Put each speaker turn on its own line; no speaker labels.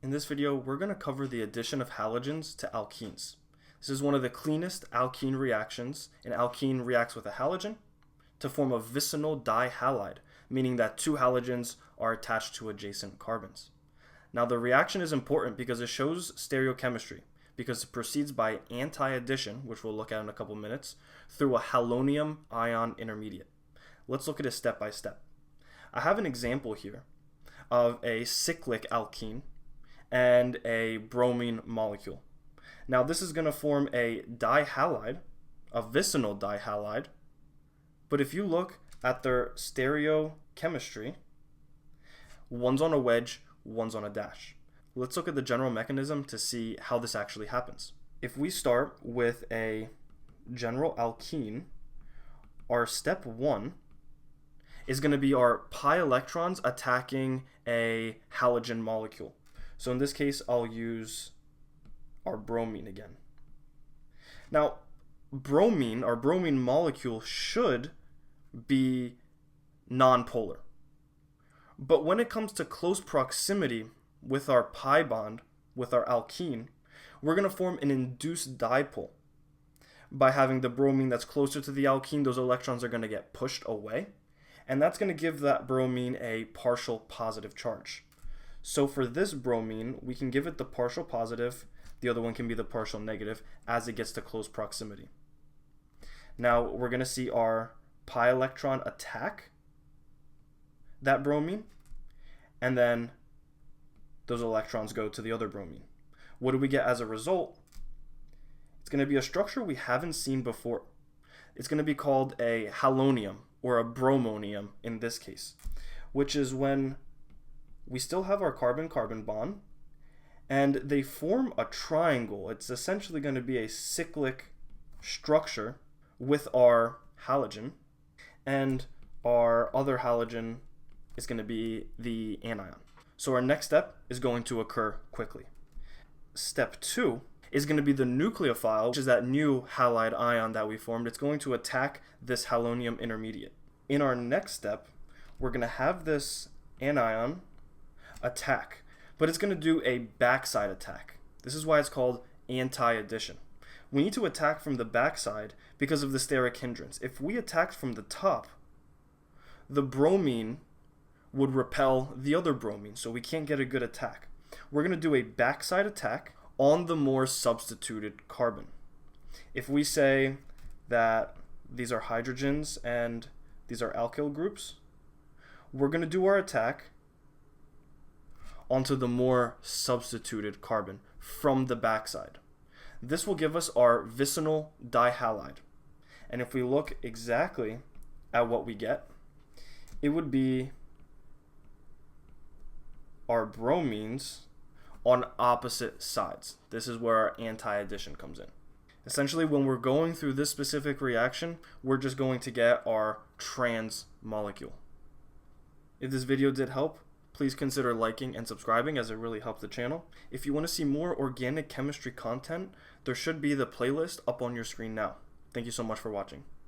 In this video, we're going to cover the addition of halogens to alkenes. This is one of the cleanest alkene reactions. An alkene reacts with a halogen to form a vicinal dihalide, meaning that two halogens are attached to adjacent carbons. Now the reaction is important because it shows stereochemistry, because it proceeds by anti-addition, which we'll look at in a couple minutes, through a halonium ion intermediate. Let's look at it step by step. I have an example here of a cyclic alkene and a bromine molecule. Now this is going to form a dihalide, a vicinal dihalide, but if you look at their stereochemistry, one's on a wedge, one's on a dash. Let's look at the general mechanism to see how this actually happens. If we start with a general alkene, our step one is going to be our pi electrons attacking a halogen molecule. So in this case, I'll use our bromine again. Now, bromine, our bromine molecule, should be nonpolar. But when it comes to close proximity with our pi bond, with our alkene, we're going to form an induced dipole. By having the bromine that's closer to the alkene, those electrons are going to get pushed away, and that's going to give that bromine a partial positive charge. So for this bromine, we can give it the partial positive, the other one can be the partial negative as it gets to close proximity. Now we're going to see our pi electron attack that bromine, and then those electrons go to the other bromine. What do we get as a result? It's going to be a structure we haven't seen before. It's going to be called a halonium, or a bromonium in this case, which is when we still have our carbon-carbon bond, and they form a triangle. It's essentially going to be a cyclic structure with our halogen, and our other halogen is going to be the anion. So our next step is going to occur quickly. Step two is going to be the nucleophile, which is that new halide ion that we formed. It's going to attack this halonium intermediate. In our next step, we're going to have this anion attack, but it's going to do a backside attack. This is why it's called anti-addition. We need to attack from the backside because of the steric hindrance. If we attacked from the top, the bromine would repel the other bromine, so we can't get a good attack. We're going to do a backside attack on the more substituted carbon. If we say that these are hydrogens and these are alkyl groups, we're going to do our attack onto the more substituted carbon from the backside. This will give us our vicinal dihalide. And if we look exactly at what we get, it would be our bromines on opposite sides. This is where our anti-addition comes in. Essentially, when we're going through this specific reaction, we're just going to get our trans molecule. If this video did help, please consider liking and subscribing, as it really helps the channel. If you want to see more organic chemistry content, there should be the playlist up on your screen now. Thank you so much for watching.